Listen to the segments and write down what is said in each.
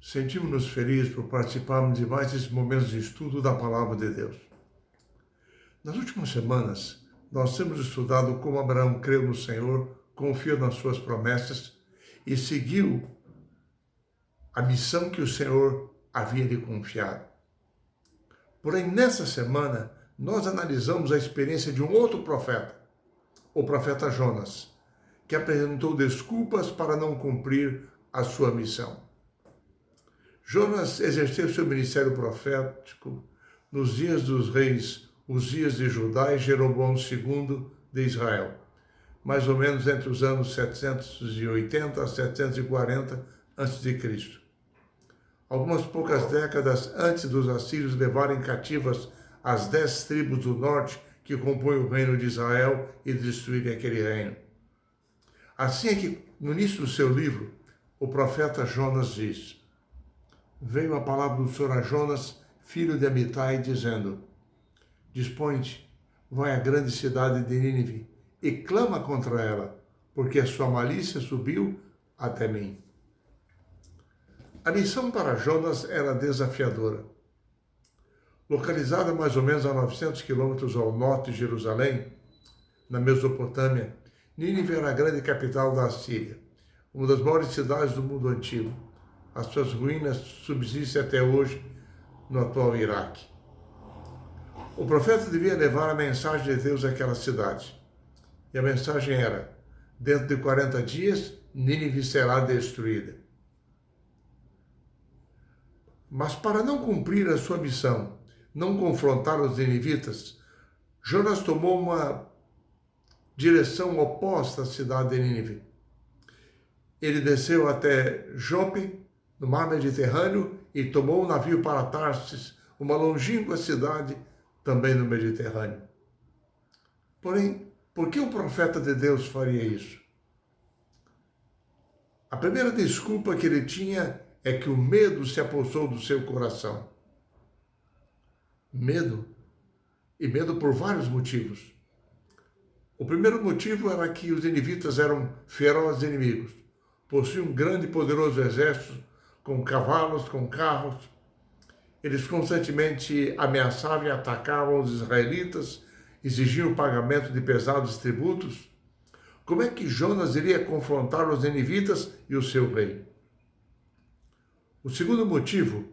Sentimos-nos felizes por participarmos de mais esses momentos de estudo da Palavra de Deus. Nas últimas semanas, nós temos estudado como Abraão creu no Senhor, confiou nas suas promessas e seguiu a missão que o Senhor havia lhe confiado. Porém, nessa semana, nós analisamos a experiência de um outro profeta, o profeta Jonas, que apresentou desculpas para não cumprir a sua missão. Jonas exerceu seu ministério profético nos dias dos reis Uzias de Judá e Jeroboão II de Israel, mais ou menos entre os anos 780 a 740 a.C. Algumas poucas décadas antes dos assírios levarem cativas as 10 tribos do norte que compõem o reino de Israel e destruírem aquele reino. Assim é que, no início do seu livro, o profeta Jonas diz: veio a palavra do Senhor a Jonas, filho de Amitai, dizendo: dispõe-te, vai à grande cidade de Nínive e clama contra ela, porque a sua malícia subiu até mim. A missão para Jonas era desafiadora. Localizada mais ou menos a 900 quilômetros ao norte de Jerusalém, na Mesopotâmia, Nínive era a grande capital da Assíria, uma das maiores cidades do mundo antigo. As suas ruínas subsistem até hoje no atual Iraque. O profeta devia levar a mensagem de Deus àquela cidade. E a mensagem era: dentro de 40 dias, Nínive será destruída. Mas para não cumprir a sua missão, não confrontar os ninivitas, Jonas tomou uma direção oposta à cidade de Nínive. Ele desceu até Jope, no mar Mediterrâneo, e tomou um navio para Tarsis, uma longínqua cidade também no Mediterrâneo. Porém, por que o profeta de Deus faria isso? A primeira desculpa que ele tinha é que o medo se apossou do seu coração. Medo, e medo por vários motivos. O primeiro motivo era que os ninivitas eram ferozes inimigos, possuíam um grande e poderoso exército, com cavalos, com carros. Eles constantemente ameaçavam e atacavam os israelitas, exigiam o pagamento de pesados tributos. Como é que Jonas iria confrontar os ninivitas e o seu rei? O segundo motivo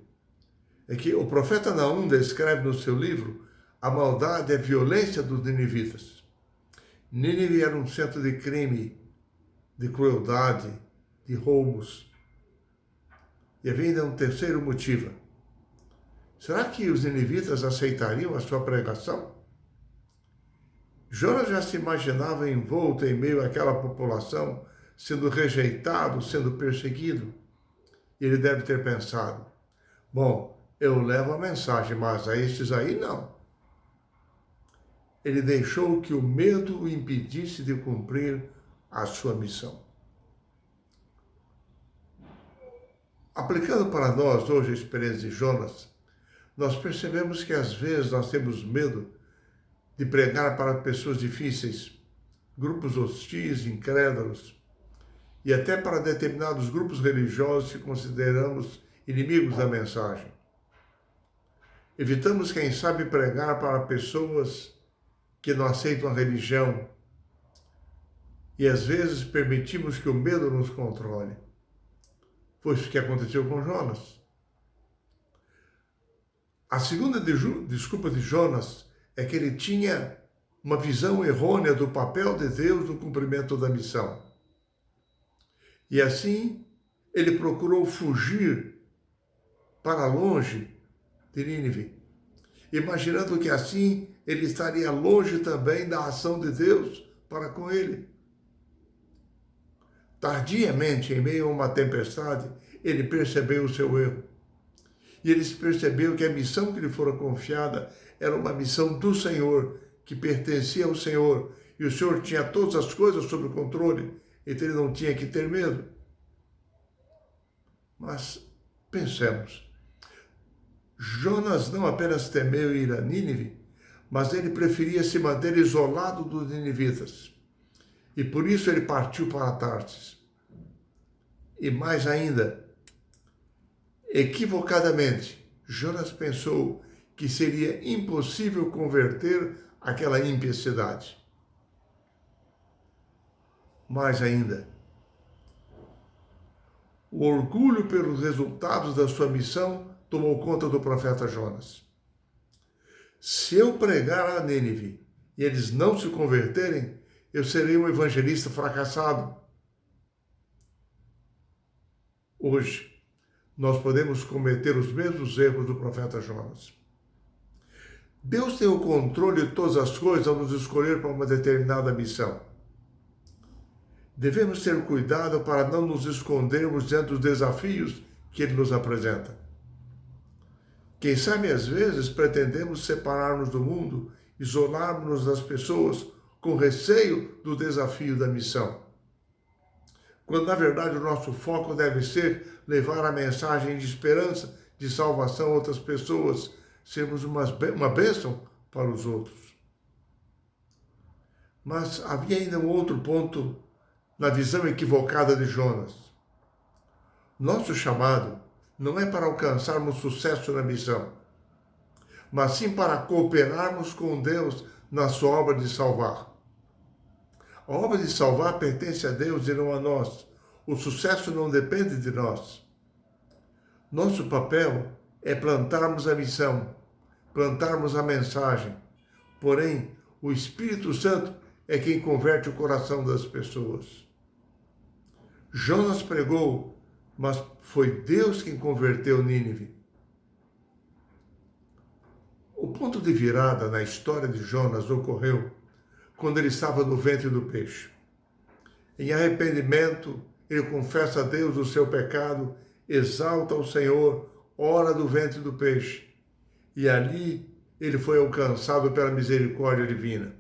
é que o profeta Naum descreve no seu livro a maldade e a violência dos ninivitas. Nínive era um centro de crime, de crueldade, de roubos. E havia ainda um terceiro motivo. Será que os ninivitas aceitariam a sua pregação? Jonas já se imaginava envolto em meio àquela população, sendo rejeitado, sendo perseguido. E ele deve ter pensado: bom, eu levo a mensagem, mas a estes aí não. Ele deixou que o medo o impedisse de cumprir a sua missão. Aplicando para nós hoje a experiência de Jonas, nós percebemos que às vezes nós temos medo de pregar para pessoas difíceis, grupos hostis, incrédulos, e até para determinados grupos religiosos que consideramos inimigos da mensagem. Evitamos, quem sabe, pregar para pessoas que não aceitam a religião, e às vezes permitimos que o medo nos controle. Foi isso que aconteceu com Jonas. A segunda desculpa de Jonas é que ele tinha uma visão errônea do papel de Deus no cumprimento da missão. E assim, ele procurou fugir para longe de Nínive, imaginando que assim ele estaria longe também da ação de Deus para com ele. Tardiamente, em meio a uma tempestade, ele percebeu o seu erro. E ele percebeu que a missão que lhe fora confiada era uma missão do Senhor, que pertencia ao Senhor, e o Senhor tinha todas as coisas sob o controle, então ele não tinha que ter medo. Mas pensemos, Jonas não apenas temeu ir a Nínive, mas ele preferia se manter isolado dos ninivitas. E por isso ele partiu para Tarsis. E mais ainda, Equivocadamente, Jonas pensou que seria impossível converter aquela ímpia cidade. Mais ainda, o orgulho pelos resultados da sua missão tomou conta do profeta Jonas. Se eu pregar a Nínive e eles não se converterem, eu serei um evangelista fracassado. Hoje, nós podemos cometer os mesmos erros do profeta Jonas. Deus tem o controle de todas as coisas ao nos escolher para uma determinada missão. Devemos ter cuidado para não nos escondermos diante dos desafios que Ele nos apresenta. Quem sabe, às vezes, pretendemos separar-nos do mundo, isolarmos-nos das pessoas com receio do desafio da missão. Quando, na verdade, o nosso foco deve ser levar a mensagem de esperança, de salvação a outras pessoas, sermos uma bênção para os outros. Mas havia ainda um outro ponto na visão equivocada de Jonas. Nosso chamado não é para alcançarmos sucesso na missão, mas sim para cooperarmos com Deus na sua obra de salvar. A obra de salvar pertence a Deus e não a nós. O sucesso não depende de nós. Nosso papel é plantarmos a missão, plantarmos a mensagem. Porém, o Espírito Santo é quem converte o coração das pessoas. Jonas pregou, mas foi Deus quem converteu Nínive. O ponto de virada na história de Jonas ocorreu quando ele estava no ventre do peixe. Em arrependimento, ele confessa a Deus o seu pecado, exalta o Senhor, ora do ventre do peixe. E ali ele foi alcançado pela misericórdia divina.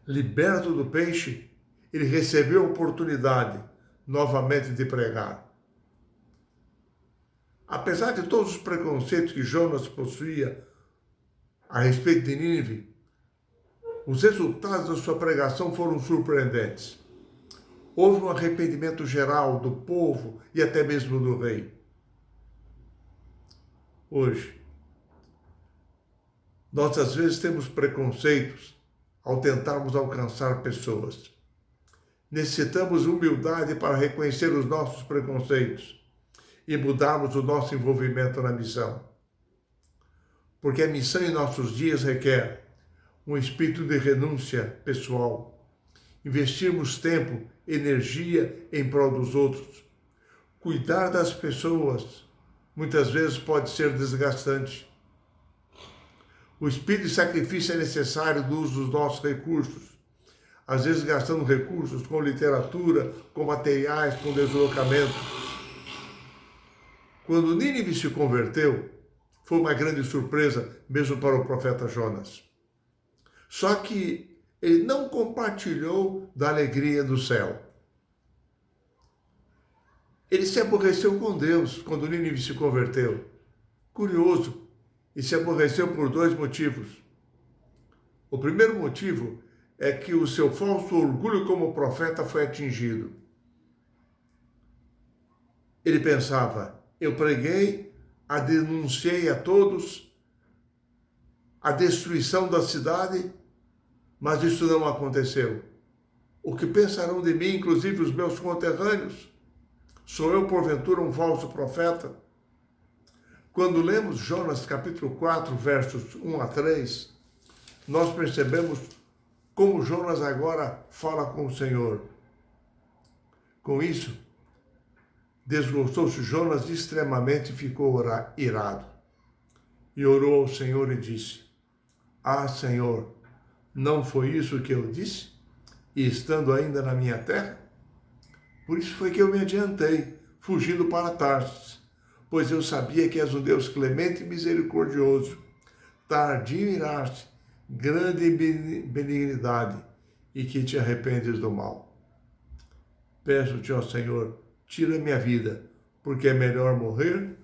Liberto do peixe, ele recebeu a oportunidade novamente de pregar. Apesar de todos os preconceitos que Jonas possuía a respeito de Nínive, os resultados da sua pregação foram surpreendentes. Houve um arrependimento geral do povo e até mesmo do rei. Hoje, nós às vezes temos preconceitos ao tentarmos alcançar pessoas. Necessitamos humildade para reconhecer os nossos preconceitos e mudarmos o nosso envolvimento na missão. Porque a missão em nossos dias requer um espírito de renúncia pessoal, investirmos tempo, energia em prol dos outros. Cuidar das pessoas muitas vezes pode ser desgastante. O espírito de sacrifício é necessário do uso dos nossos recursos, às vezes gastando recursos com literatura, com materiais, com deslocamento. Quando Nínive se converteu, foi uma grande surpresa mesmo para o profeta Jonas. Só que ele não compartilhou da alegria do céu. Ele se aborreceu com Deus quando Nínive se converteu. Curioso, e se aborreceu por dois motivos. O primeiro motivo é que o seu falso orgulho como profeta foi atingido. Ele pensava, eu preguei, denunciei a todos a destruição da cidade, mas isso não aconteceu. O que pensarão de mim, inclusive os meus conterrâneos? Sou eu, porventura, um falso profeta? Quando lemos Jonas capítulo 4, versos 1 a 3, nós percebemos como Jonas agora fala com o Senhor. Com isso, desgostou-se Jonas extremamente e ficou irado. E orou ao Senhor e disse, Senhor, não foi isso que eu disse? E estando ainda na minha terra? Por isso foi que eu me adiantei, fugindo para Tarsis, pois eu sabia que és um Deus clemente e misericordioso, tardio em irar-se, grande em benignidade, e que te arrependes do mal. Peço-te, ó Senhor, tira minha vida, porque é melhor morrer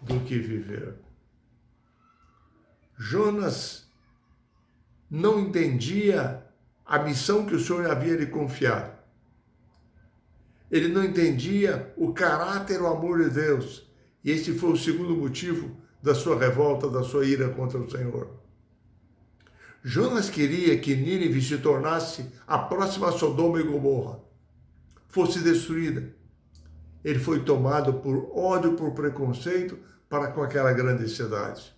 do que viver. Jonas não entendia a missão que o Senhor havia lhe confiado. Ele não entendia o caráter, o amor de Deus, E esse foi o segundo motivo da sua revolta, da sua ira contra o Senhor. Jonas queria que Nínive se tornasse a próxima Sodoma e Gomorra, fosse destruída. Ele foi tomado por ódio, por preconceito para com aquela grande cidade.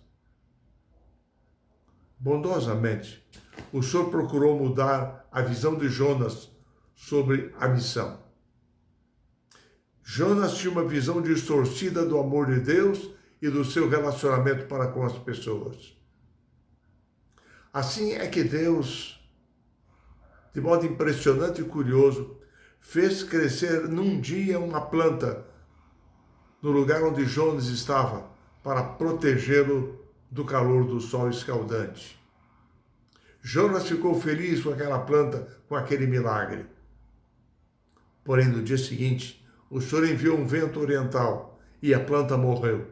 Bondosamente, o Senhor procurou mudar a visão de Jonas sobre a missão. Jonas tinha uma visão distorcida do amor de Deus e do seu relacionamento para com as pessoas. Assim é que Deus, de modo impressionante e curioso, fez crescer num dia uma planta no lugar onde Jonas estava para protegê-lo do calor do sol escaldante. Jonas ficou feliz com aquela planta, com aquele milagre. Porém, no dia seguinte, o Senhor enviou um vento oriental e a planta morreu.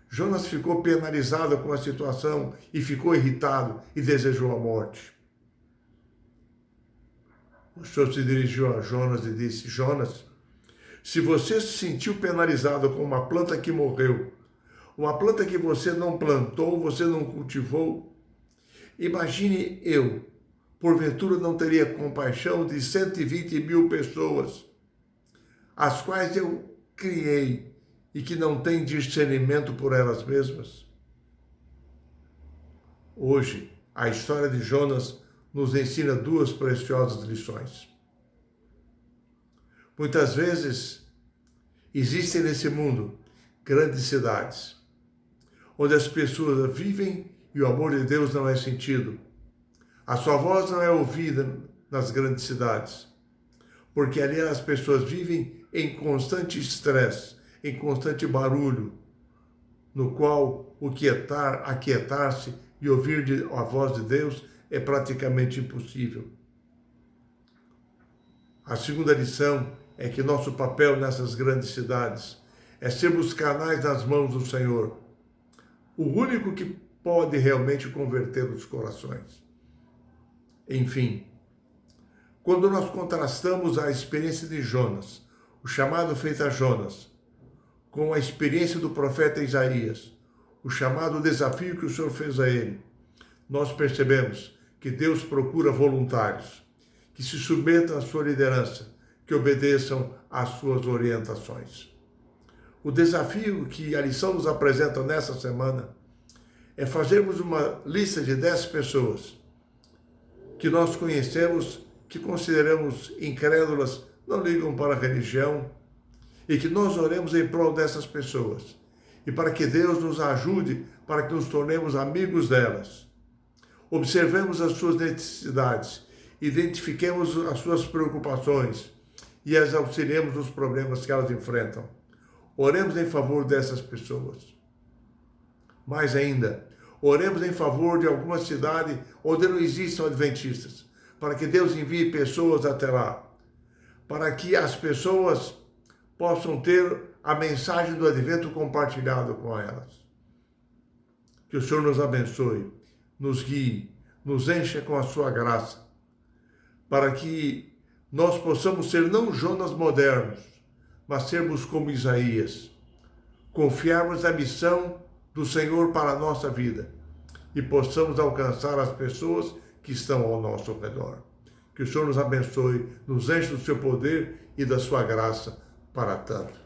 Jonas ficou penalizado com a situação e ficou irritado e desejou a morte. O Senhor se dirigiu a Jonas e disse: Jonas, se você se sentiu penalizado com uma planta que morreu, uma planta que você não plantou, você não cultivou, imagine eu, porventura não teria compaixão de 120 mil pessoas, as quais eu criei e que não têm discernimento por elas mesmas? Hoje, a história de Jonas nos ensina duas preciosas lições. Muitas vezes, existem nesse mundo grandes cidades, onde as pessoas vivem e o amor de Deus não é sentido. A sua voz não é ouvida nas grandes cidades, porque ali as pessoas vivem em constante estresse, em constante barulho, no qual aquietar-se e ouvir a voz de Deus é praticamente impossível. A segunda lição é que nosso papel nessas grandes cidades é sermos canais nas mãos do Senhor, o único que pode realmente converter os corações. Enfim, quando nós contrastamos a experiência de Jonas, o chamado feito a Jonas, com a experiência do profeta Isaías, o chamado desafio que o Senhor fez a ele, nós percebemos que Deus procura voluntários que se submetam à sua liderança, que obedeçam às suas orientações. O desafio que a lição nos apresenta nessa semana é fazermos uma lista de 10 pessoas que nós conhecemos, que consideramos incrédulas, não ligam para a religião, e que nós oremos em prol dessas pessoas, e para que Deus nos ajude, para que nos tornemos amigos delas. Observemos as suas necessidades, identifiquemos as suas preocupações e as auxiliemos nos problemas que elas enfrentam. Oremos em favor dessas pessoas. Mais ainda, oremos em favor de alguma cidade onde não existam adventistas, para que Deus envie pessoas até lá, para que as pessoas possam ter a mensagem do advento compartilhado com elas. Que o Senhor nos abençoe, nos guie, nos encha com a sua graça, para que nós possamos ser não Jonas modernos, mas sermos como Isaías, confiarmos na missão do Senhor para a nossa vida e possamos alcançar as pessoas que estão ao nosso redor. Que o Senhor nos abençoe, nos enche do seu poder e da sua graça para tanto.